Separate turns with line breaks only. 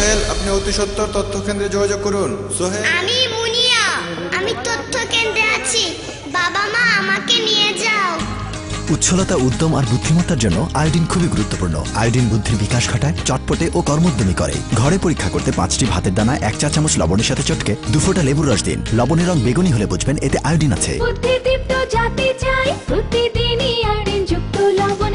সোহেল, আপনি অতি সত্বর তথ্য কেন্দ্রে যোগাযোগ করুন। সোহেল।
আমি মুনিয়া, আমি তথ্য কেন্দ্রে আছি। বাবা মা আমাকে নিয়ে যাও।
উচ্ছলতা, উদ্যম আর বুদ্ধিমত্তার জন্য আয়োডিন খুবই গুরুত্বপূর্ণ। আয়োডিন বুদ্ধির বিকাশ ঘটায়, চটপটে ও কর্মোদ্যমী করে। ঘরে পরীক্ষা করতে 5টি ভাতের দানা 1 চা চামচ লবণের সাথে চটকে 2 ফোঁটা লেবুর রস দিন। লবণের রং বেগুনি হলে বুঝবেন এতে আয়োডিন আছে।
বুদ্ধিদীপ্ত জাতি চাই প্রতিদিনই আয়োডিনযুক্ত লবণ।